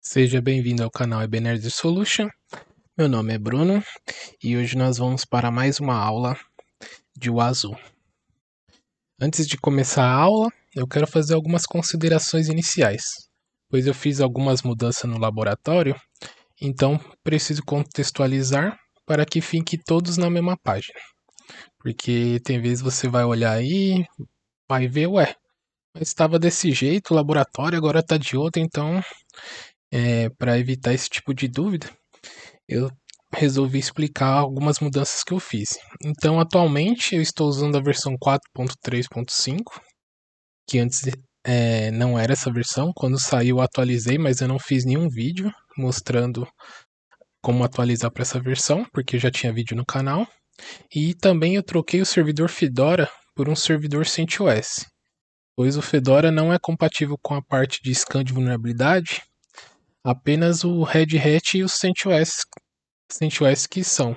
Seja bem-vindo ao canal Ebenezer Solution. Meu nome é Bruno e hoje nós vamos para mais uma aula de Wazoo. Antes de começar a aula, eu quero fazer algumas considerações iniciais, pois eu fiz algumas mudanças no laboratório, então preciso contextualizar para que fiquem todos na mesma página. Porque tem vezes você vai olhar aí, vai ver, mas estava desse jeito, o laboratório agora está de outro, então para evitar esse tipo de dúvida, eu resolvi explicar algumas mudanças que eu fiz. Então, atualmente, eu estou usando a versão 4.3.5, que antes não era essa versão. Quando saiu, eu atualizei, mas eu não fiz nenhum vídeo mostrando como atualizar para essa versão, porque já tinha vídeo no canal. E também eu troquei o servidor Fedora por um servidor CentOS, pois o Fedora não é compatível com a parte de scan de vulnerabilidade, apenas o Red Hat e o CentOS que são.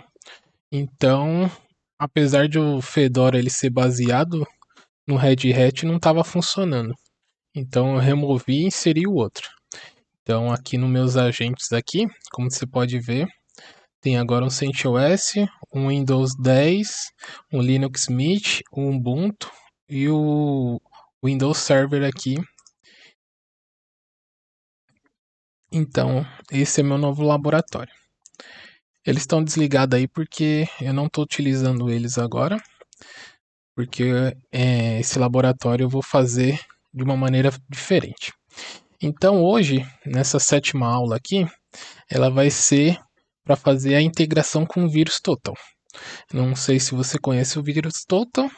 Então, apesar de o Fedora ele ser baseado no Red Hat, não estava funcionando. Então eu removi e inseri o outro. Então aqui nos meus agentes aqui, como você pode ver, tem agora um CentOS, um Windows 10, um Linux Mint, um Ubuntu e o Windows Server aqui. Então, esse é meu novo laboratório. Eles estão desligados aí porque eu não estou utilizando eles agora, porque esse laboratório eu vou fazer de uma maneira diferente. Então hoje, nessa sétima aula aqui, ela vai ser para fazer a integração com o VirusTotal. Não sei se você conhece o VirusTotal,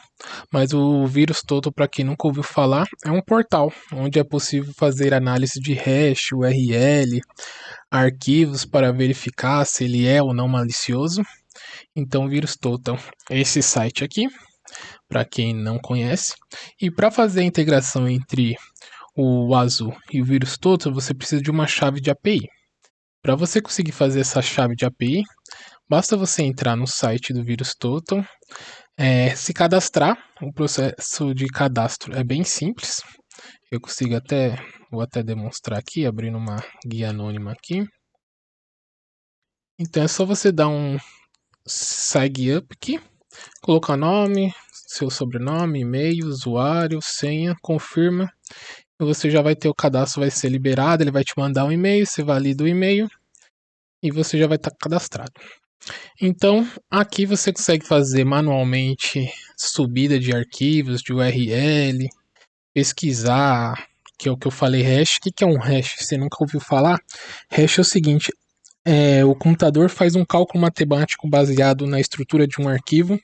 mas o VirusTotal, para quem nunca ouviu falar, é um portal onde é possível fazer análise de hash, URL, arquivos para verificar se ele é ou não malicioso. Então, VirusTotal é esse site aqui, para quem não conhece. E para fazer a integração entre o Wazoo e o VirusTotal, você precisa de uma chave de API. Para você conseguir fazer essa chave de API, basta você entrar no site do VirusTotal, se cadastrar. O processo de cadastro é bem simples. Eu vou até demonstrar aqui, abrindo uma guia anônima aqui. Então é só você dar um sign up aqui, colocar nome, seu sobrenome, e-mail, usuário, senha, confirma. E você já vai ter o cadastro, vai ser liberado, ele vai te mandar um e-mail, você valida o e-mail e você já vai estar cadastrado. Então, aqui você consegue fazer manualmente subida de arquivos, de URL, pesquisar, que é o que eu falei, hash. O que é um hash? Você nunca ouviu falar? Hash é o seguinte, o computador faz um cálculo matemático baseado na estrutura de um arquivo,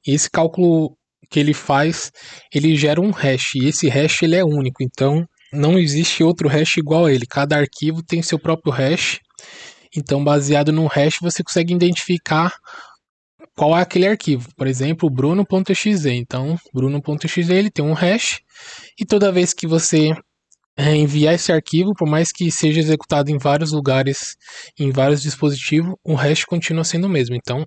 e esse cálculo que ele faz, ele gera um hash, e esse hash ele é único, então não existe outro hash igual a ele, cada arquivo tem seu próprio hash, então baseado no hash você consegue identificar qual é aquele arquivo, por exemplo, bruno.exe, então bruno.exe ele tem um hash, e toda vez que você enviar esse arquivo, por mais que seja executado em vários lugares, em vários dispositivos, o hash continua sendo o mesmo. Então,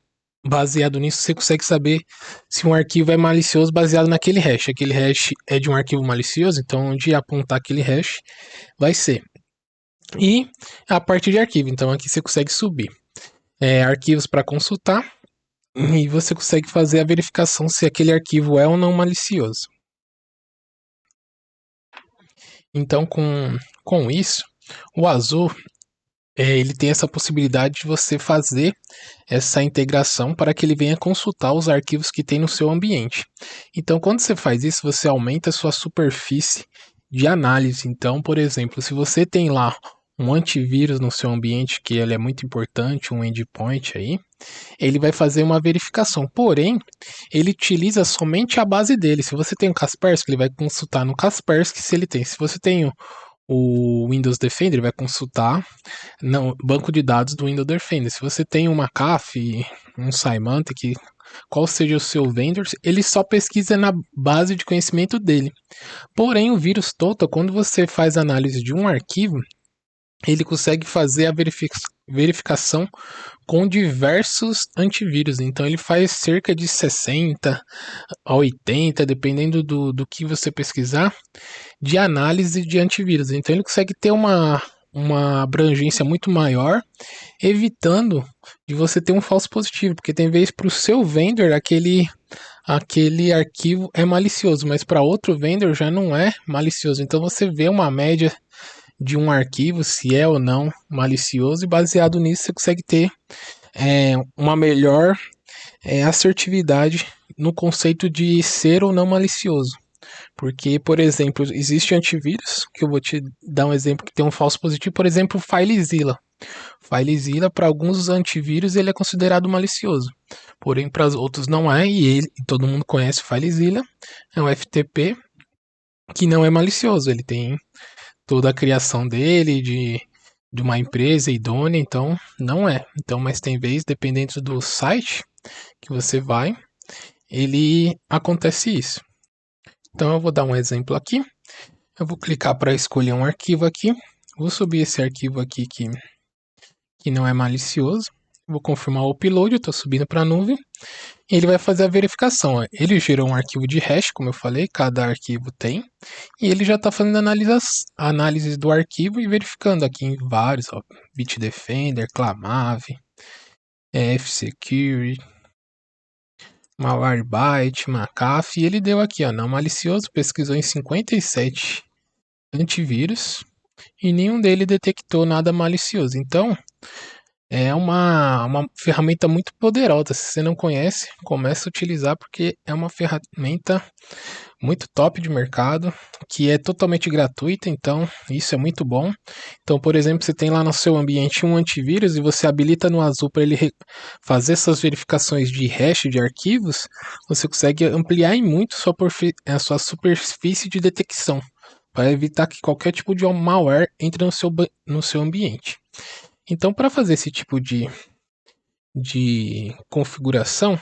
baseado nisso, você consegue saber se um arquivo é malicioso baseado naquele hash. Aquele hash é de um arquivo malicioso, então onde apontar aquele hash vai ser. E a partir de arquivo, então aqui você consegue subir arquivos para consultar e você consegue fazer a verificação se aquele arquivo é ou não malicioso. Então, com isso, o Azure ele tem essa possibilidade de você fazer essa integração para que ele venha consultar os arquivos que tem no seu ambiente. Então, quando você faz isso, você aumenta a sua superfície de análise. Então, por exemplo, se você tem lá um antivírus no seu ambiente, que ele é muito importante, um endpoint aí, ele vai fazer uma verificação. Porém, ele utiliza somente a base dele. Se você tem o Kaspersky, ele vai consultar no Kaspersky se ele tem. Se você tem o Windows Defender, ele vai consultar no banco de dados do Windows Defender. Se você tem uma McAfee, um Symantec, qual seja o seu vendor, ele só pesquisa na base de conhecimento dele. Porém, o VirusTotal, quando você faz análise de um arquivo, ele consegue fazer a verificação com diversos antivírus. Então ele faz cerca de 60 a 80, dependendo do que você pesquisar, de análise de antivírus. Então ele consegue ter uma abrangência muito maior, evitando de você ter um falso positivo, porque tem vez para o seu vendor aquele arquivo é malicioso, mas para outro vendor já não é malicioso. Então você vê uma média de um arquivo, se é ou não malicioso, e baseado nisso você consegue ter uma melhor assertividade no conceito de ser ou não malicioso. Porque, por exemplo, existe antivírus, que eu vou te dar um exemplo que tem um falso positivo, por exemplo, o FileZilla. FileZilla, para alguns antivírus, ele é considerado malicioso. Porém, para os outros não é, e todo mundo conhece o FileZilla. É um FTP que não é malicioso, ele tem toda a criação dele, de uma empresa idônea, então não é. Então, mas tem vez, dependendo do site que você vai, ele acontece isso. Então eu vou dar um exemplo aqui. Eu vou clicar para escolher um arquivo aqui. Vou subir esse arquivo aqui que não é malicioso. Vou confirmar o upload, eu estou subindo para a nuvem. E ele vai fazer a verificação. Ele gerou um arquivo de hash, como eu falei, cada arquivo tem. E ele já está fazendo análise do arquivo e verificando aqui em vários, ó, Bitdefender, Clamave, F-Security, Malwarebytes, McAfee. E ele deu aqui, ó, não malicioso, pesquisou em 57 antivírus e nenhum deles detectou nada malicioso. Então, é uma ferramenta muito poderosa. Se você não conhece, comece a utilizar porque é uma ferramenta muito top de mercado, que é totalmente gratuita, então isso é muito bom. Então, por exemplo, você tem lá no seu ambiente um antivírus e você habilita no Azul para ele fazer essas verificações de hash de arquivos, você consegue ampliar em muito a sua superfície de detecção, para evitar que qualquer tipo de malware entre no seu ambiente. Então, para fazer esse tipo de configuração,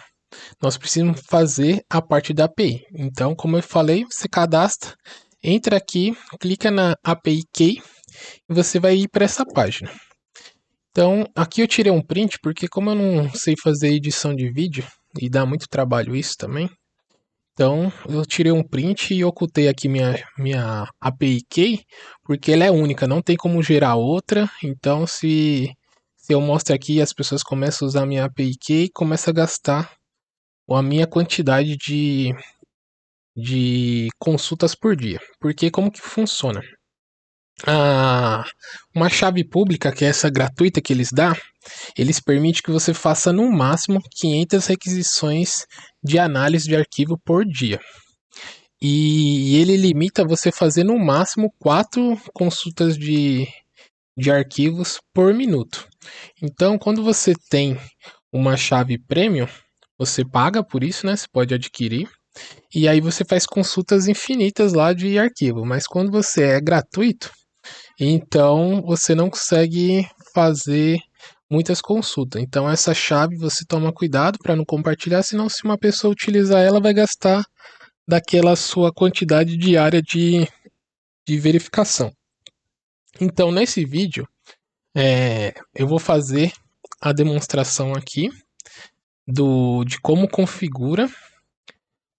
nós precisamos fazer a parte da API. Então, como eu falei, você cadastra, entra aqui, clica na API Key e você vai ir para essa página. Então, aqui eu tirei um print porque como eu não sei fazer edição de vídeo e dá muito trabalho isso também, então eu tirei um print e ocultei aqui minha API Key porque ela é única, não tem como gerar outra. Então, se eu mostro aqui, as pessoas começam a usar minha API Key e começam a gastar a minha quantidade de consultas por dia. Porque como que funciona? Uma chave pública, que é essa gratuita que eles dão, eles permitem que você faça no máximo 500 requisições de análise de arquivo por dia. E ele limita você fazer no máximo 4 consultas de arquivos por minuto. Então, quando você tem uma chave premium, você paga por isso, né? Você pode adquirir. E aí você faz consultas infinitas lá de arquivo. Mas quando você é gratuito, então você não consegue fazer muitas consultas. Então essa chave você toma cuidado para não compartilhar, senão se uma pessoa utilizar ela, vai gastar daquela sua quantidade diária de verificação. Então nesse vídeo eu vou fazer a demonstração aqui de como configura.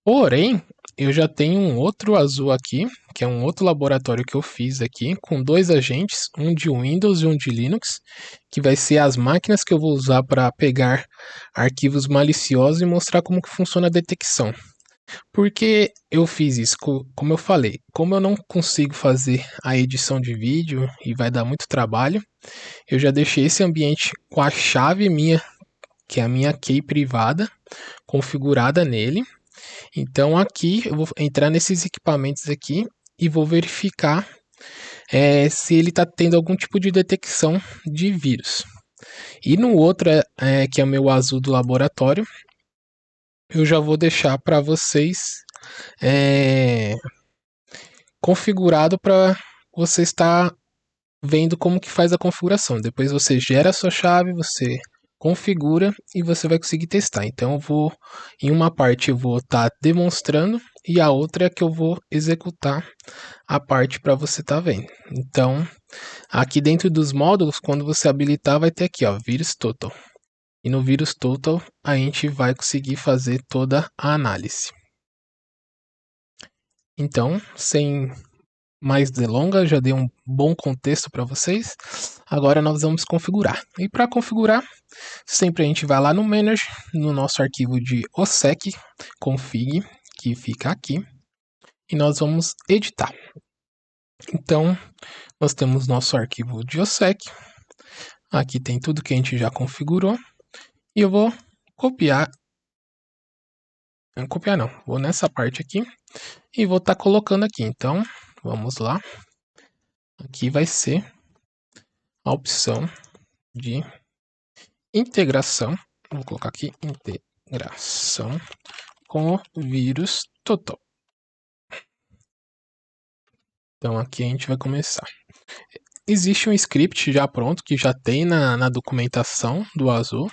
Porém, eu já tenho um outro azul aqui, que é um outro laboratório que eu fiz aqui, com 2 agentes, um de Windows e um de Linux, que vai ser as máquinas que eu vou usar para pegar arquivos maliciosos e mostrar como que funciona a detecção. Porque eu fiz isso, como eu falei, como eu não consigo fazer a edição de vídeo e vai dar muito trabalho, eu já deixei esse ambiente com a chave minha, que é a minha key privada, configurada nele. Então aqui eu vou entrar nesses equipamentos aqui e vou verificar se ele está tendo algum tipo de detecção de vírus. E no outro, que é o meu azul do laboratório, eu já vou deixar para vocês configurado para você estar vendo como que faz a configuração. Depois você gera a sua chave, você configura e você vai conseguir testar. Então eu vou, em uma parte eu vou estar demonstrando e a outra é que eu vou executar a parte para você estar vendo. Então, aqui dentro dos módulos, quando você habilitar, vai ter aqui, ó, Vírus Total. E no Vírus Total, a gente vai conseguir fazer toda a análise. Então, sem mais delongas, já dei um bom contexto para vocês. Agora nós vamos configurar. E para configurar, sempre a gente vai lá no Manager, no nosso arquivo de OSSEC config, que fica aqui, e nós vamos editar. Então, nós temos nosso arquivo de OSSEC. Aqui tem tudo que a gente já configurou. E eu vou copiar. Não copiar não. Vou nessa parte aqui e vou estar colocando aqui. Então, vamos lá. Aqui vai ser a opção de integração. Vou colocar aqui integração com o vírus total. Então aqui a gente vai começar. Existe um script já pronto, que já tem na documentação do Azul.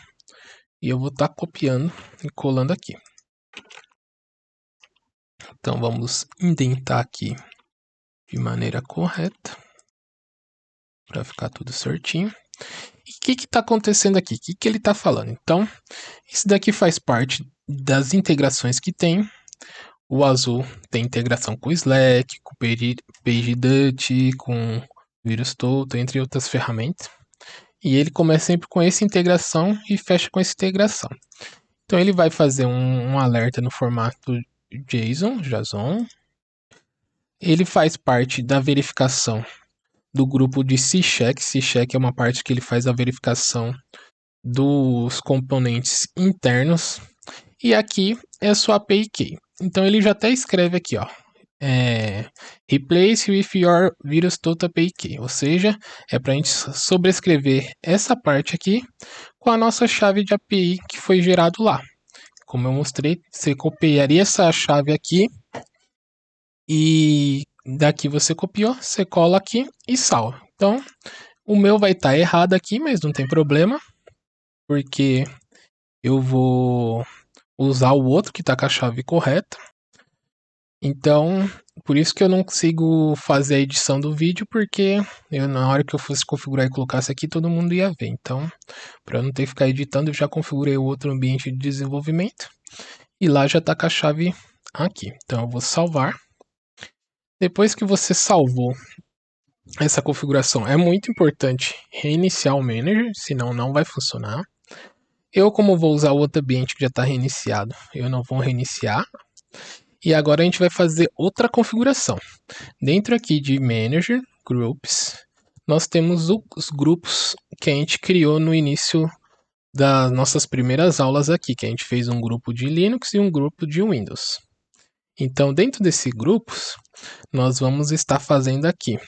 E eu vou estar copiando e colando aqui. Então vamos indentar aqui de maneira correta. Para ficar tudo certinho. E o que está acontecendo aqui? O que ele está falando? Então, isso daqui faz parte das integrações que tem. O Azul tem integração com o Slack, com o PageDut, com o VirusTotal, entre outras ferramentas. E ele começa sempre com essa integração e fecha com essa integração. Então ele vai fazer um alerta no formato JSON. Ele faz parte da verificação do grupo de C-Check. C-Check é uma parte que ele faz a verificação dos componentes internos. E aqui é a sua API Key. Então ele já até escreve aqui, ó. Replace with your VirusTotal API Key. Ou seja, é para a gente sobrescrever essa parte aqui com a nossa chave de API que foi gerado lá. Como eu mostrei, você copiaria essa chave aqui e daqui você copiou, você cola aqui e salva. Então, o meu vai estar errado aqui, mas não tem problema, porque eu vou usar o outro que está com a chave correta. Então, por isso que eu não consigo fazer a edição do vídeo, porque na hora que eu fosse configurar e colocasse aqui, todo mundo ia ver. Então, para não ter que ficar editando, eu já configurei o outro ambiente de desenvolvimento. E lá já está com a chave aqui. Então, eu vou salvar. Depois que você salvou essa configuração, é muito importante reiniciar o Manager, senão não vai funcionar. Eu, como vou usar o outro ambiente que já está reiniciado, eu não vou reiniciar. E agora a gente vai fazer outra configuração. Dentro aqui de Manager, Groups, nós temos os grupos que a gente criou no início das nossas primeiras aulas aqui, que a gente fez um grupo de Linux e um grupo de Windows. Então, dentro desses grupos, nós vamos estar fazendo aqui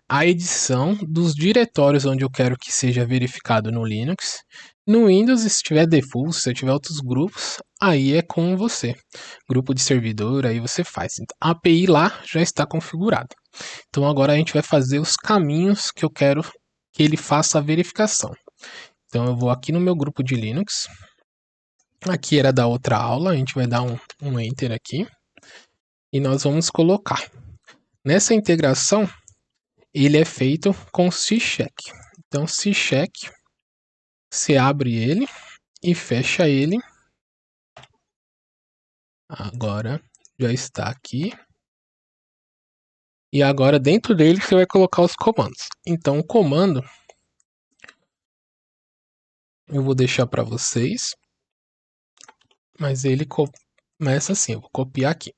a edição dos diretórios onde eu quero que seja verificado no Linux. No Windows, se tiver default, se tiver outros grupos, aí é com você. Grupo de servidor, aí você faz. A API lá já está configurada. Então agora a gente vai fazer os caminhos que eu quero que ele faça a verificação. Então eu vou aqui no meu grupo de Linux. Aqui era da outra aula, a gente vai dar um Enter aqui. E nós vamos colocar. Nessa integração, ele é feito com C-Check. Então C-Check, você abre ele e fecha ele. Agora já está aqui. E agora dentro dele você vai colocar os comandos. Então o comando eu vou deixar para vocês. Mas ele começa assim, eu vou copiar aqui.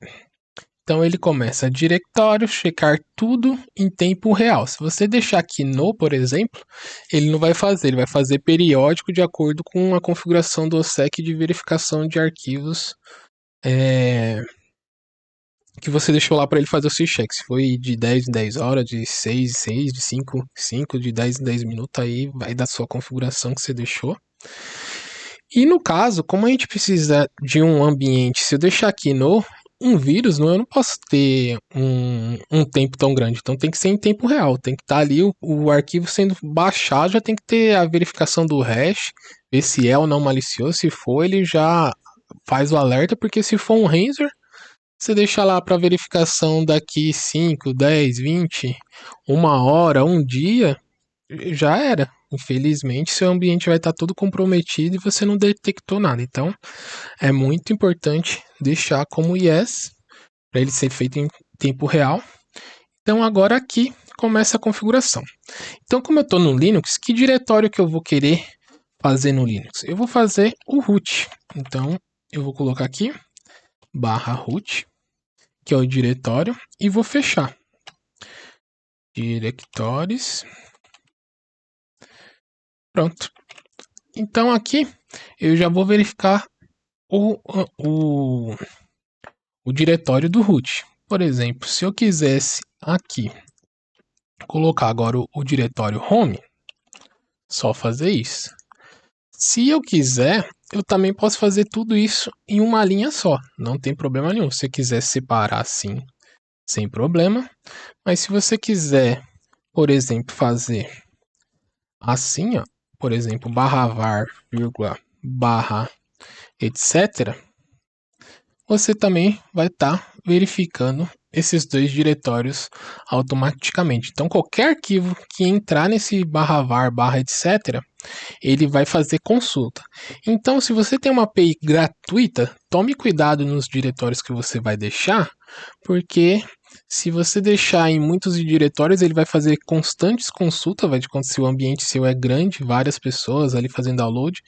Então ele começa diretório, checar tudo em tempo real. Se você deixar aqui no, por exemplo, ele não vai fazer, ele vai fazer periódico de acordo com a configuração do OSSEC de verificação de arquivos que você deixou lá para ele fazer o C-Check. Se foi de 10 em 10 horas, de 6 em 6, de 5 em 5, de 10 em 10 minutos, aí vai da sua configuração que você deixou. E no caso, como a gente precisa de um ambiente, se eu deixar aqui no um vírus, eu não posso ter um tempo tão grande. Então tem que ser em tempo real. Tem que estar ali o arquivo sendo baixado, já tem que ter a verificação do hash, ver se é ou não malicioso. Se for, ele já faz o alerta, porque se for um Ransom, você deixa lá para verificação daqui 5, 10, 20, uma hora, um dia, já era. Infelizmente, seu ambiente vai estar todo comprometido e você não detectou nada. Então, é muito importante deixar como yes, para ele ser feito em tempo real. Então agora aqui começa a configuração. Então como eu estou no Linux, que diretório que eu vou querer fazer no Linux? Eu vou fazer o root. Então eu vou colocar aqui /root, que é o diretório, e vou fechar. Directórios. Pronto. Então aqui eu já vou verificar o diretório do root. Por exemplo, se eu quisesse aqui colocar agora o diretório home, só fazer isso. Se eu quiser, eu também posso fazer tudo isso em uma linha só. Não tem problema nenhum. Se você quiser separar assim, sem problema. Mas se você quiser, por exemplo, fazer assim, ó, por exemplo, /var, barra, etc., você também vai estar verificando esses dois diretórios automaticamente. Então, qualquer arquivo que entrar nesse /var, etc., ele vai fazer consulta. Então, se você tem uma API gratuita, tome cuidado nos diretórios que você vai deixar, porque se você deixar em muitos diretórios, ele vai fazer constantes consultas, vai acontecer se o ambiente seu é grande, várias pessoas ali fazendo download.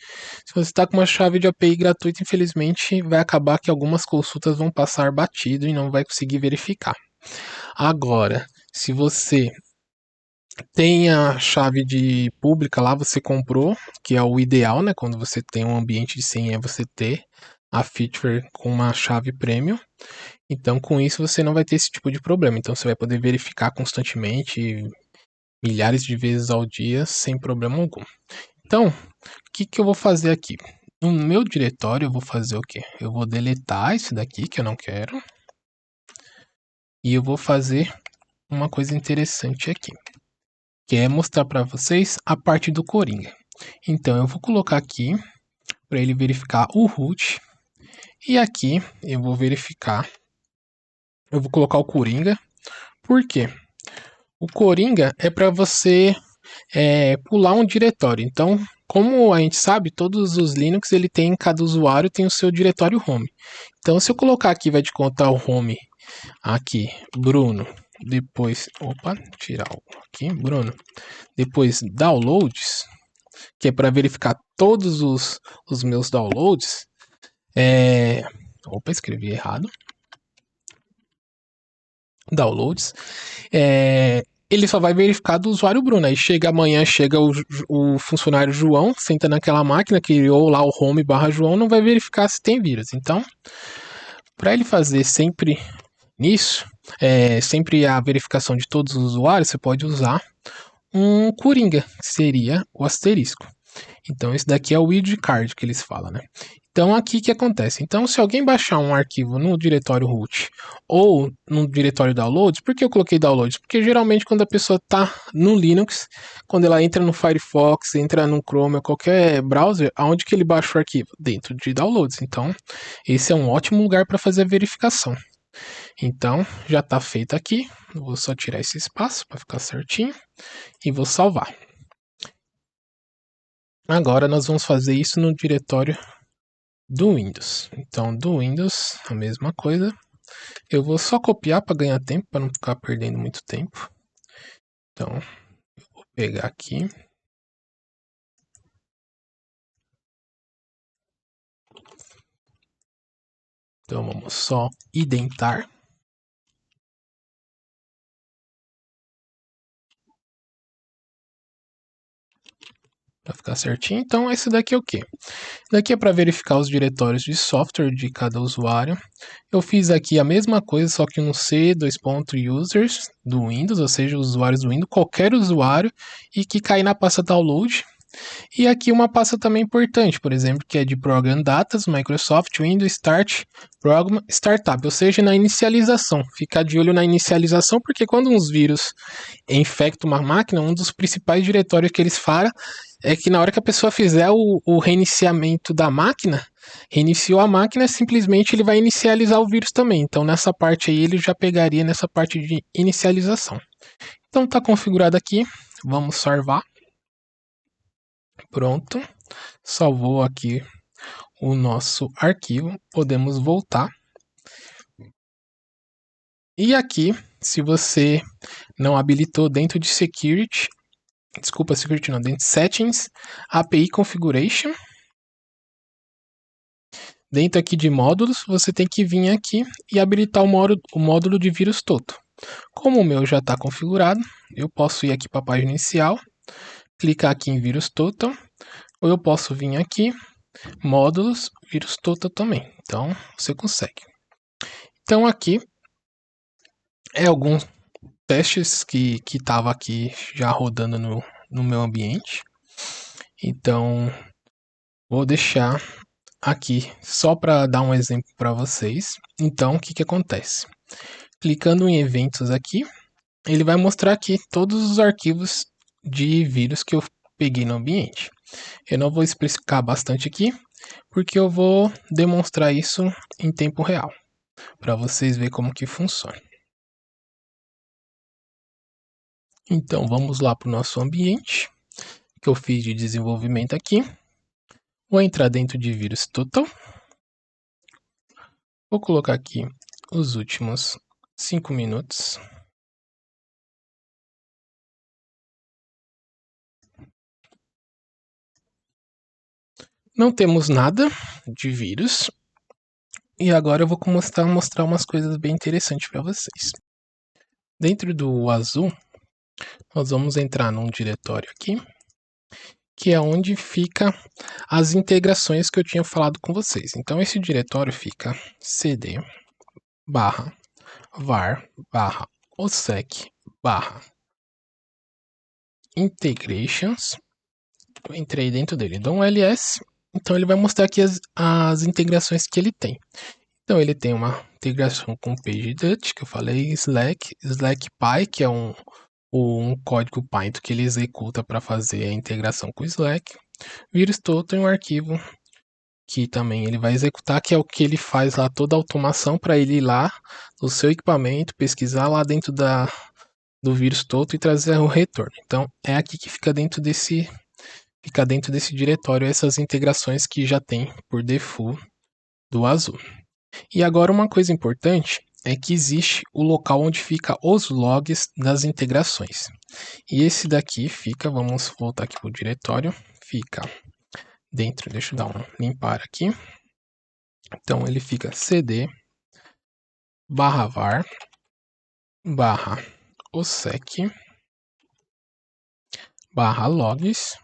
Se você está com uma chave de API gratuita, infelizmente vai acabar que algumas consultas vão passar batido e não vai conseguir verificar. Agora, se você tem a chave de pública lá, você comprou, que é o ideal, né? Quando você tem um ambiente de senha, é você ter a feature com uma chave premium. Então, com isso, você não vai ter esse tipo de problema. Então, você vai poder verificar constantemente, milhares de vezes ao dia, sem problema algum. Então, o que eu vou fazer aqui? No meu diretório, eu vou fazer o quê? Eu vou deletar esse daqui, que eu não quero. E eu vou fazer uma coisa interessante aqui, que é mostrar para vocês a parte do Coringa. Então, eu vou colocar aqui, para ele verificar o root. E aqui, eu vou verificar, eu vou colocar o Coringa. Por quê? O Coringa é para você pular um diretório. Então, como a gente sabe, todos os Linux, ele tem, cada usuário tem o seu diretório home. Então, se eu colocar aqui, vai de contar o home aqui, Bruno, depois, tirar aqui, Bruno, depois downloads, que é para verificar todos os meus downloads. Escrevi errado. Downloads. Ele só vai verificar do usuário Bruno. Aí chega amanhã, chega o funcionário João, senta naquela máquina, criou lá o home /João, não vai verificar se tem vírus. Então, para ele fazer sempre nisso, sempre a verificação de todos os usuários, você pode usar um Coringa, que seria o asterisco. Então, esse daqui é o wildcard que eles falam, né? Então, aqui que acontece? Então, se alguém baixar um arquivo no diretório root ou no diretório downloads, por que eu coloquei downloads? Porque geralmente quando a pessoa está no Linux, quando ela entra no Firefox, entra no Chrome ou qualquer browser, aonde que ele baixa o arquivo? Dentro de downloads. Então, esse é um ótimo lugar para fazer a verificação. Então, já está feito aqui. Eu vou só tirar esse espaço para ficar certinho e vou salvar. Agora nós vamos fazer isso no diretório do Windows. Então, do Windows, a mesma coisa. Eu vou só copiar para ganhar tempo, para não ficar perdendo muito tempo. Então, eu vou pegar aqui. Então, vamos só identar. Para ficar certinho. Então, esse daqui é o quê? Daqui é para verificar os diretórios de software de cada usuário. Eu fiz aqui a mesma coisa, só que no C:\users do Windows, ou seja, os usuários do Windows, qualquer usuário, e que cair na pasta download. E aqui uma pasta também importante, por exemplo, que é de Program Datas, Microsoft Windows Start Program Startup, ou seja, na inicialização. Ficar de olho na inicialização, porque quando uns vírus infectam uma máquina, um dos principais diretórios que eles falam é que na hora que a pessoa fizer o reiniciamento da máquina, reiniciou a máquina, simplesmente ele vai inicializar o vírus também. Então nessa parte aí ele já pegaria nessa parte de inicialização. Então está configurado aqui, vamos salvar. Pronto, salvou aqui o nosso arquivo, podemos voltar. E aqui se você não habilitou dentro de Security não, dentro de Settings, API Configuration. Dentro aqui de módulos, você tem que vir aqui e habilitar o módulo de vírus total. Como o meu já está configurado, eu posso ir aqui para a página inicial, clicar aqui em vírus total, ou eu posso vir aqui, módulos, vírus total também. Então, você consegue. Então, aqui é alguns testes que estava aqui já rodando no meu ambiente. Então, vou deixar aqui só para dar um exemplo para vocês. Então, o que acontece? Clicando em eventos aqui, ele vai mostrar aqui todos os arquivos de vírus que eu peguei no ambiente. Eu não vou explicar bastante aqui, porque eu vou demonstrar isso em tempo real, para vocês verem como que funciona. Então, vamos lá para o nosso ambiente, que eu fiz de desenvolvimento aqui. Vou entrar dentro de vírus total. Vou colocar aqui os últimos 5 minutos. Não temos nada de vírus. E agora eu vou mostrar umas coisas bem interessantes para vocês. Dentro do azul, nós vamos entrar num diretório aqui, que é onde fica as integrações que eu tinha falado com vocês. Então esse diretório fica cd /var /ossec /integrations. Eu entrei dentro dele, dou um ls. Então ele vai mostrar aqui as integrações que ele tem. Então ele tem uma integração com PageDut, que eu falei, SlackPy, que é um código Python que ele executa para fazer a integração com o Slack. VirusTotal é um arquivo que também ele vai executar, que é o que ele faz lá toda a automação para ele ir lá no seu equipamento, pesquisar lá dentro do VirusTotal e trazer o retorno. Então é aqui que fica dentro desse diretório essas integrações que já tem por default do Azul. E agora uma coisa importante é que existe o local onde fica os logs das integrações. E esse daqui fica, vamos voltar aqui para o diretório, fica dentro, deixa eu dar um limpar aqui. Então ele fica cd /var /ossec /logs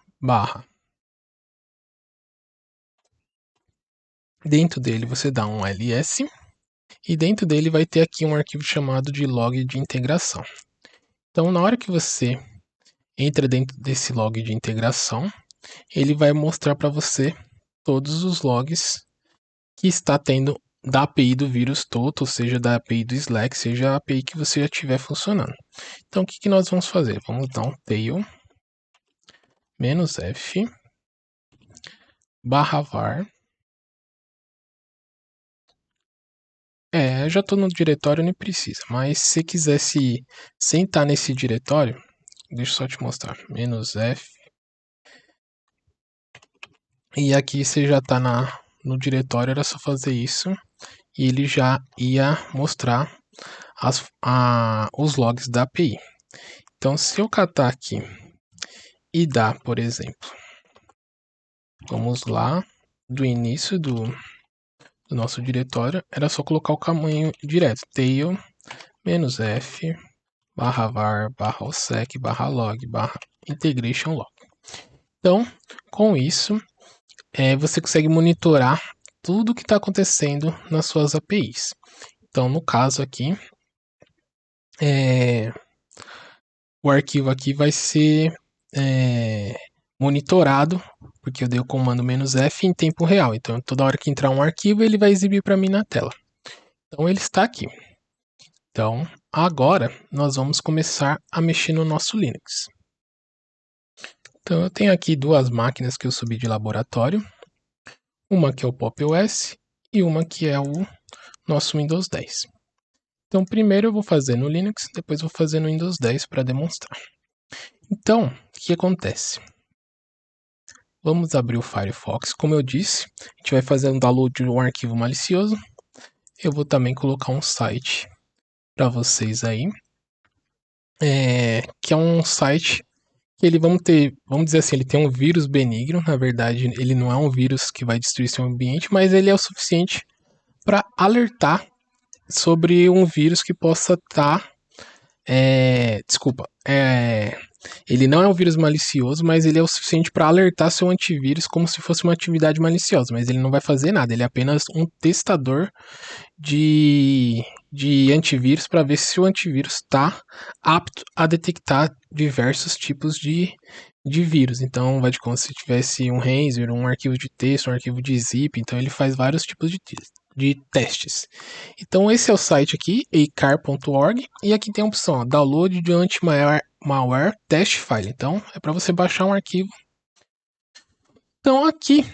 Dentro dele você dá um ls e dentro dele vai ter aqui um arquivo chamado de log de integração. Então na hora que você entra dentro desse log de integração, ele vai mostrar para você todos os logs que está tendo da API do VirusTotal, seja da API do Slack, seja a API que você já estiver funcionando. Então o que nós vamos fazer? Vamos dar um tail -f /var. Eu já estou no diretório, nem precisa, mas se você quiser sentar nesse diretório, deixa eu só te mostrar, -f, e aqui você já está no diretório, era só fazer isso, e ele já ia mostrar os logs da API. Então se eu catar aqui e dar, por exemplo, vamos lá, do início do nosso diretório, era só colocar o caminho direto, tail -f /var /ossec /log /integration log. Então, com isso, você consegue monitorar tudo que está acontecendo nas suas APIs. Então, no caso aqui, o arquivo aqui vai ser monitorado, porque eu dei o comando -f em tempo real. Então, toda hora que entrar um arquivo, ele vai exibir para mim na tela. Então, ele está aqui. Então, agora, nós vamos começar a mexer no nosso Linux. Então, eu tenho aqui duas máquinas que eu subi de laboratório. Uma que é o Pop! OS e uma que é o nosso Windows 10. Então, primeiro eu vou fazer no Linux, depois vou fazer no Windows 10 para demonstrar. Então, o que acontece? Vamos abrir o Firefox. Como eu disse, a gente vai fazer um download de um arquivo malicioso. Eu vou também colocar um site para vocês aí. que é um site que ele, vamos dizer assim, ele tem um vírus benigno. Na verdade, ele não é um vírus que vai destruir seu ambiente, mas ele é o suficiente para alertar sobre um vírus que possa estar. Ele não é um vírus malicioso, mas ele é o suficiente para alertar seu antivírus como se fosse uma atividade maliciosa. Mas ele não vai fazer nada, ele é apenas um testador de antivírus para ver se o antivírus está apto a detectar diversos tipos de vírus. Então, vai de como se tivesse um ransom, um arquivo de texto, um arquivo de zip. Então, ele faz vários tipos de testes. Então, esse é o site aqui, acar.org, e aqui tem a opção, ó, download de anti-malware test file. Então, é para você baixar um arquivo. Então, aqui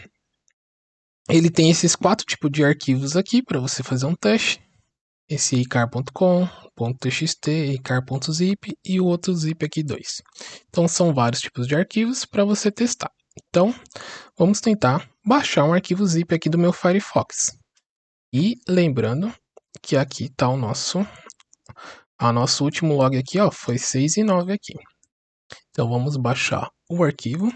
ele tem esses 4 tipos de arquivos aqui para você fazer um teste. Esse icar.com, .txt, icar.zip e o outro zip aqui 2. Então são vários tipos de arquivos para você testar. Então vamos tentar baixar um arquivo zip aqui do meu Firefox. E lembrando que aqui está o nosso último log aqui, ó, foi 6 e 9 aqui. Então vamos baixar o arquivo.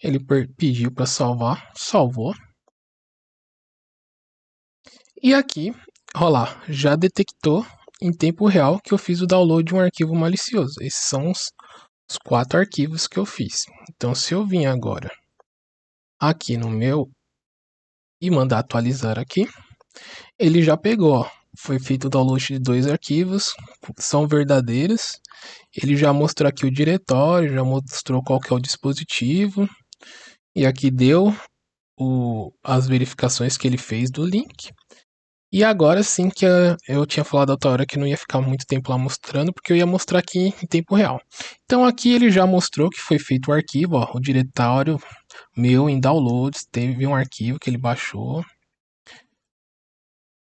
Ele pediu para salvar, salvou. E aqui, olha lá, já detectou em tempo real que eu fiz o download de um arquivo malicioso. Esses são os 4 arquivos que eu fiz. Então, se eu vir agora aqui no meu e mandar atualizar aqui, ele já pegou, ó. Foi feito o download de 2 arquivos, são verdadeiros. Ele já mostrou aqui o diretório, já mostrou qual que é o dispositivo. E aqui deu as verificações que ele fez do link. E agora sim que eu tinha falado outra hora que não ia ficar muito tempo lá mostrando, porque eu ia mostrar aqui em tempo real. Então aqui ele já mostrou que foi feito o arquivo, ó, o diretório meu em downloads, teve um arquivo que ele baixou.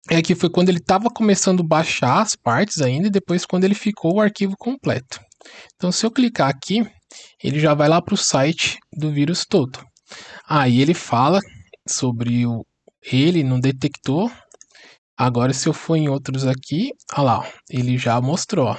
E aqui foi quando ele estava começando a baixar as partes ainda, e depois quando ele ficou o arquivo completo. Então se eu clicar aqui, ele já vai lá para o site do vírus todo. Aí ele fala sobre ele não detectou. Agora, se eu for em outros aqui, olha lá, ele já mostrou, ó,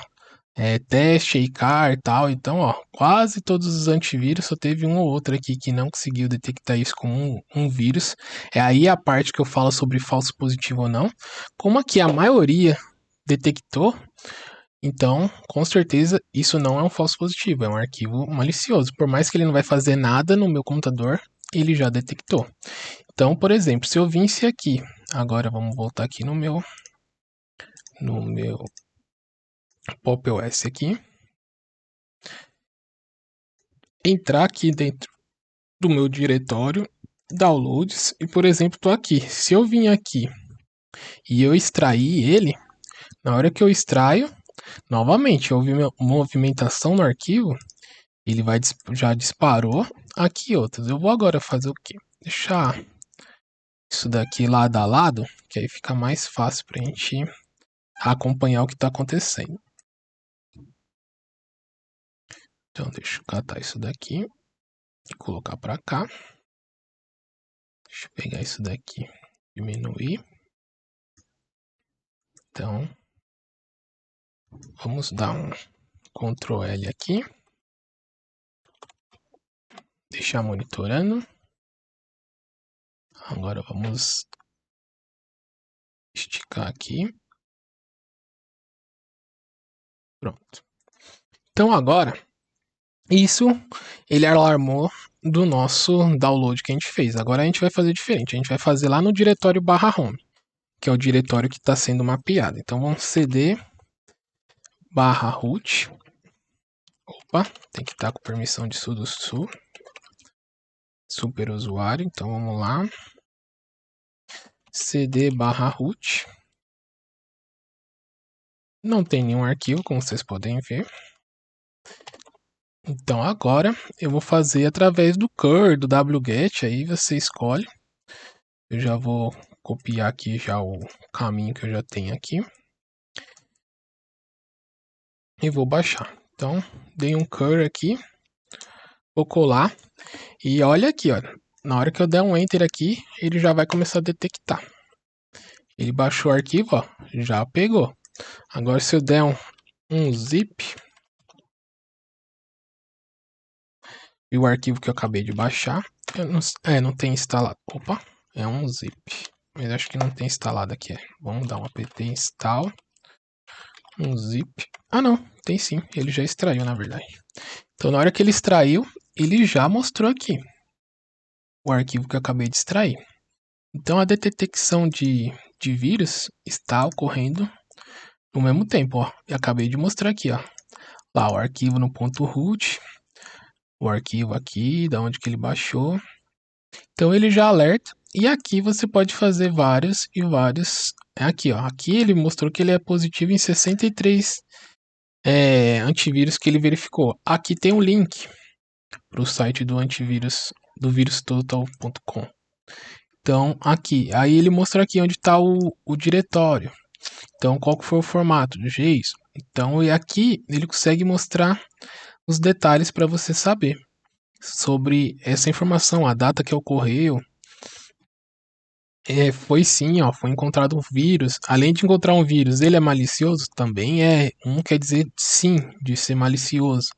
teste, icar e tal. Então, ó, quase todos os antivírus, só teve um ou outro aqui que não conseguiu detectar isso como um vírus. É aí a parte que eu falo sobre falso positivo ou não. Como aqui a maioria detectou, então, com certeza, isso não é um falso positivo, é um arquivo malicioso. Por mais que ele não vai fazer nada no meu computador, ele já detectou. Então, por exemplo, se eu vinsse aqui, agora vamos voltar aqui no meu Pop! OS aqui, entrar aqui dentro do meu diretório, downloads, e por exemplo, estou aqui. Se eu vim aqui e eu extrair ele, na hora que eu extraio, novamente, houve movimentação no arquivo, ele já disparou aqui outros. Eu vou agora fazer o quê? Deixar isso daqui lado a lado, que aí fica mais fácil para a gente acompanhar o que está acontecendo. Então, deixa eu catar isso daqui e colocar para cá. Deixa eu pegar isso daqui, diminuir. Então, vamos dar um Ctrl L aqui. Deixar monitorando. Agora vamos esticar aqui. Pronto. Então agora, isso ele alarmou do nosso download que a gente fez. Agora a gente vai fazer diferente. A gente vai fazer lá no diretório /home, que é o diretório que está sendo mapeado. Então vamos cd /root. Opa, tem que estar com permissão de sudo super usuário. Então vamos lá. cd /root. Não tem nenhum arquivo, como vocês podem ver. Então agora eu vou fazer através do cur, do wget, aí você escolhe. Eu já vou copiar aqui já o caminho que eu já tenho aqui. E vou baixar. Então, dei um cur aqui. Vou colar. E olha aqui, olha. Na hora que eu der um enter aqui, ele já vai começar a detectar. Ele baixou o arquivo, ó. Já pegou. Agora se eu der um zip e o arquivo que eu acabei de baixar. Não tem instalado. Opa, é um zip. Mas acho que não tem instalado aqui. Vamos dar um apt install. Um zip. Ah, não, tem sim. Ele já extraiu, na verdade. Então, na hora que ele extraiu, ele já mostrou aqui o arquivo que eu acabei de extrair. Então, a detecção de vírus está ocorrendo no mesmo tempo, ó. Eu acabei de mostrar aqui, ó. Lá, o arquivo no ponto root, o arquivo aqui, da onde que ele baixou. Então, ele já alerta. E aqui você pode fazer vários e vários. Aqui, ó. Aqui ele mostrou que ele é positivo em 63 antivírus que ele verificou. Aqui tem um link para o site do antivírus, do virustotal.com. Então, aqui. Aí ele mostrou aqui onde está o diretório. Então, qual que foi o formato do GIS? Então, e aqui ele consegue mostrar os detalhes para você saber sobre essa informação, a data que ocorreu. Foi sim, ó, foi encontrado um vírus. Além de encontrar um vírus, ele é malicioso? Também é. Quer dizer sim, de ser malicioso.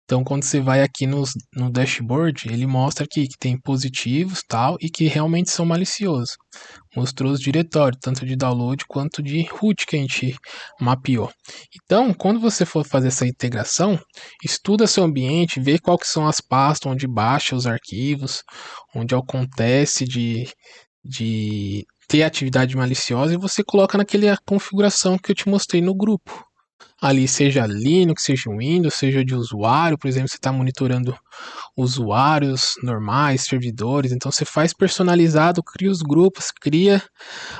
Então, quando você vai aqui no dashboard, ele mostra aqui que tem positivos tal e que realmente são maliciosos. Mostrou os diretórios, tanto de download quanto de root que a gente mapeou. Então, quando você for fazer essa integração, estuda seu ambiente, vê qual que são as pastas onde baixa os arquivos, onde acontece de ter atividade maliciosa e você coloca naquela configuração que eu te mostrei no grupo. Ali, seja Linux, seja Windows, seja de usuário, por exemplo, você está monitorando usuários normais, servidores, então você faz personalizado, cria os grupos, cria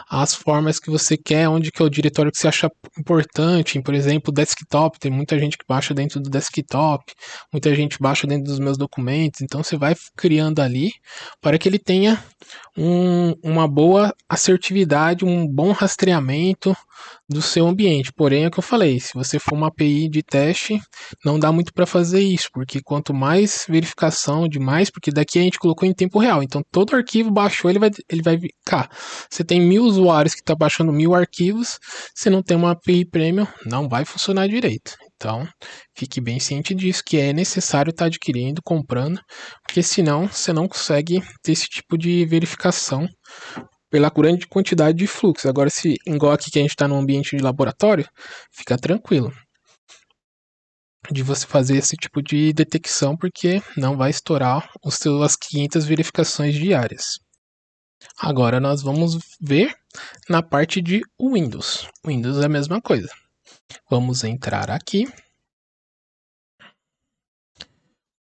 as formas que você quer, onde que é o diretório que você acha importante, por exemplo, desktop, tem muita gente que baixa dentro do desktop, muita gente baixa dentro dos meus documentos, então você vai criando ali para que ele tenha uma boa assertividade, um bom rastreamento do seu ambiente. Porém, é o que eu falei, se você for uma API de teste, não dá muito para fazer isso, porque quanto mais verificação demais, porque daqui a gente colocou em tempo real, então todo arquivo baixou, ele vai ficar. Você tem 1000 usuários que está baixando 1000 arquivos, você não tem uma API premium, não vai funcionar direito. Então, fique bem ciente disso, que é necessário estar adquirindo, comprando, porque senão você não consegue ter esse tipo de verificação pela grande quantidade de fluxo. Agora, se igual aqui que a gente está no ambiente de laboratório, fica tranquilo de você fazer esse tipo de detecção, porque não vai estourar as 500 verificações diárias. Agora nós vamos ver na parte de Windows. Windows é a mesma coisa. Vamos entrar aqui.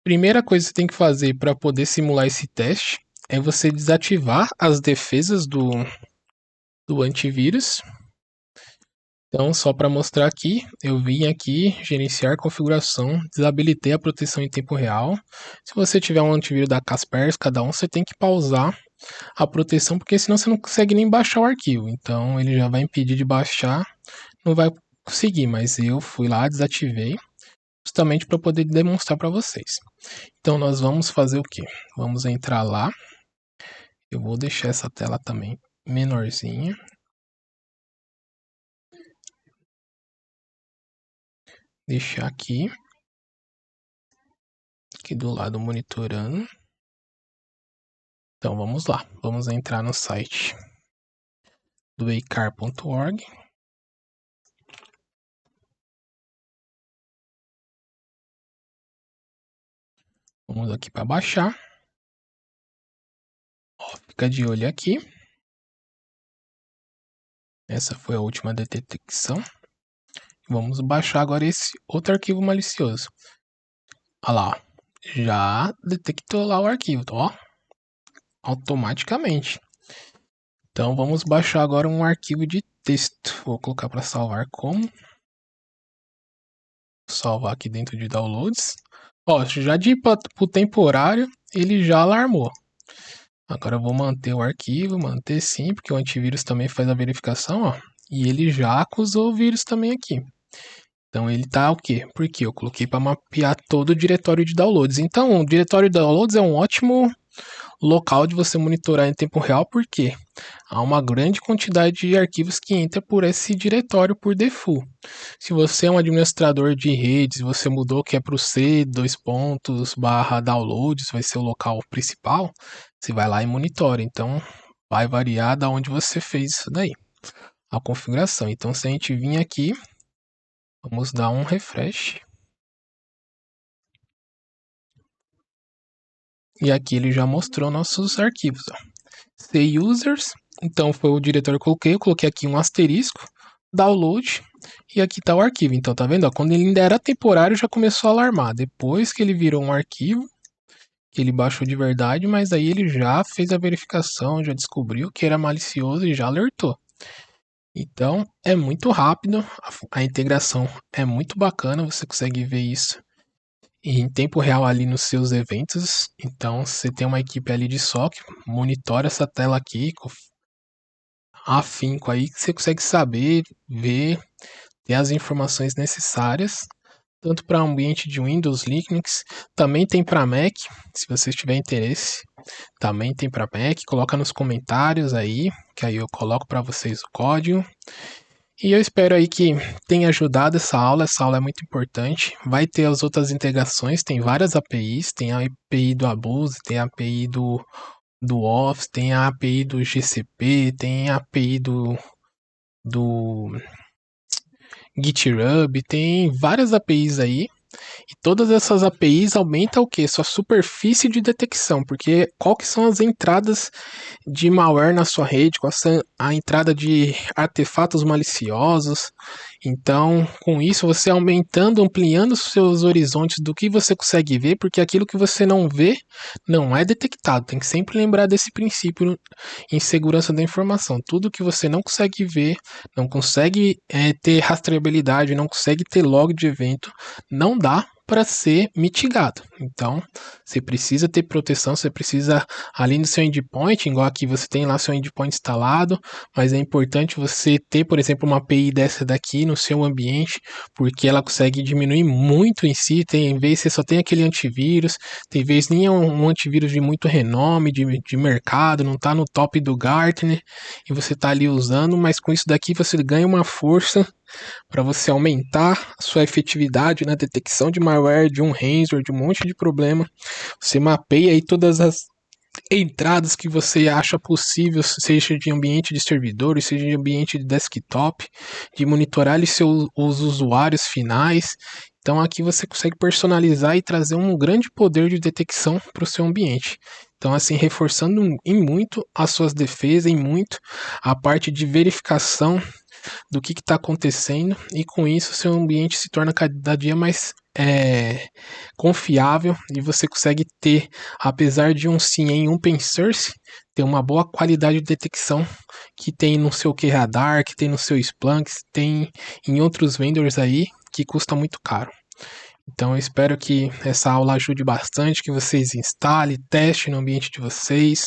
Primeira coisa que você tem que fazer para poder simular esse teste é você desativar as defesas do antivírus. Então, só para mostrar aqui, eu vim aqui gerenciar configuração, desabilitei a proteção em tempo real. Se você tiver um antivírus da Kaspersky, cada um, você tem que pausar a proteção, porque senão você não consegue nem baixar o arquivo. Então, ele já vai impedir de baixar, não vai conseguir, mas eu fui lá, desativei, justamente para poder demonstrar para vocês. Então, nós vamos fazer o que? Vamos entrar lá. Eu vou deixar essa tela também menorzinha. Deixar aqui do lado monitorando. Então vamos lá, vamos entrar no site do eicar.org. Vamos aqui para baixar. Ó, fica de olho aqui. Essa foi a última detecção. Vamos baixar agora esse outro arquivo malicioso. Olha lá, ó. Já detectou lá o arquivo, ó, automaticamente. Então vamos baixar agora um arquivo de texto. Vou colocar para salvar como. Salvar aqui dentro de downloads. Ó, já de para o temporário, ele já alarmou. Agora eu vou manter o arquivo, manter sim, porque o antivírus também faz a verificação, ó. E ele já acusou o vírus também aqui. Então ele tá o quê? Porque eu coloquei para mapear todo o diretório de downloads. Então o diretório de downloads é um ótimo local de você monitorar em tempo real, por quê? há uma grande quantidade de arquivos que entra por esse diretório por default. Se você é um administrador de redes, você mudou que é para o C, dois pontos, barra downloads, vai ser o local principal, você vai lá e monitora. Então, vai variar da onde você fez isso daí, a configuração. Então, se a gente vir aqui, vamos dar um refresh. E aqui ele já mostrou nossos arquivos. Ó. C users, então foi o diretório que eu coloquei aqui um asterisco, download, e aqui está o arquivo. Então tá vendo? Ó, quando ele ainda era temporário já começou a alarmar. Depois que ele virou um arquivo, que ele baixou de verdade, mas aí ele já fez a verificação, já descobriu que era malicioso e já alertou. Então é muito rápido, a integração é muito bacana, você consegue ver isso em tempo real ali nos seus eventos. Então você tem uma equipe ali de SOC, monitora essa tela aqui com afinco aí que você consegue saber, ver, ter as informações necessárias, tanto para ambiente de Windows, Linux, também tem para Mac, se você tiver interesse, também tem para Mac, coloca nos comentários aí, que aí eu coloco para vocês o código. E eu espero aí que tenha ajudado essa aula é muito importante. Vai ter as outras integrações, tem várias APIs, tem a API do Abuse, tem a API do Office, tem a API do GCP, tem a API do GitHub, tem várias APIs aí. E todas essas APIs aumentam o que? Sua superfície de detecção, porque qual que são as entradas de malware na sua rede, qual a entrada de artefatos maliciosos. Então, com isso, você aumentando, ampliando os seus horizontes do que você consegue ver, porque aquilo que você não vê não é detectado. Tem que sempre lembrar desse princípio em segurança da informação. Tudo que você não consegue ver, não consegue ter rastreabilidade, não consegue ter log de evento, não dá para ser mitigado. Então, você precisa ter proteção, você precisa, além do seu endpoint, igual aqui você tem lá seu endpoint instalado, mas é importante você ter, por exemplo, uma API dessa daqui no seu ambiente, porque ela consegue diminuir muito em si. Tem vez você só tem aquele antivírus, tem vez nem é um antivírus de muito renome, de mercado, não está no top do Gartner, e você está ali usando, mas com isso daqui você ganha uma força para você aumentar a sua efetividade na detecção de malware, de um ransomware, de um monte de problema. Você mapeia aí todas as entradas que você acha possível, seja de ambiente de servidores, seja de ambiente de desktop, de monitorar ali os usuários finais. Então aqui você consegue personalizar e trazer um grande poder de detecção para o seu ambiente. Então assim, reforçando em muito as suas defesas, em muito a parte de verificação do que está acontecendo, e com isso seu ambiente se torna cada dia mais confiável, e você consegue ter, apesar de um sim em open source, ter uma boa qualidade de detecção que tem no seu QRadar, que tem no seu Splunk, que tem em outros vendors aí, que custa muito caro. Então eu espero que essa aula ajude bastante, que vocês instalem, testem no ambiente de vocês.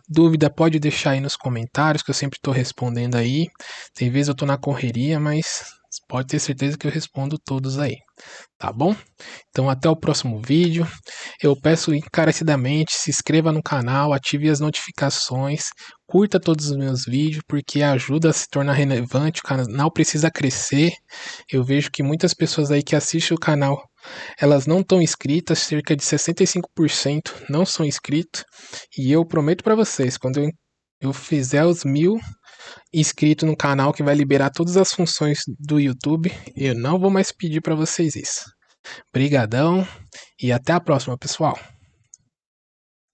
Dúvida pode deixar aí nos comentários, que eu sempre estou respondendo aí. Tem vezes eu estou na correria, mas pode ter certeza que eu respondo todos aí. Tá bom? Então até o próximo vídeo. Eu peço encarecidamente, se inscreva no canal, ative as notificações, curta todos os meus vídeos, porque ajuda a se tornar relevante, o canal precisa crescer. Eu vejo que muitas pessoas aí que assistem o canal, elas não estão inscritas, cerca de 65% não são inscritos, e eu prometo para vocês, quando eu fizer os 1000 inscrito no canal, que vai liberar todas as funções do YouTube, eu não vou mais pedir para vocês isso. Brigadão e até a próxima, pessoal.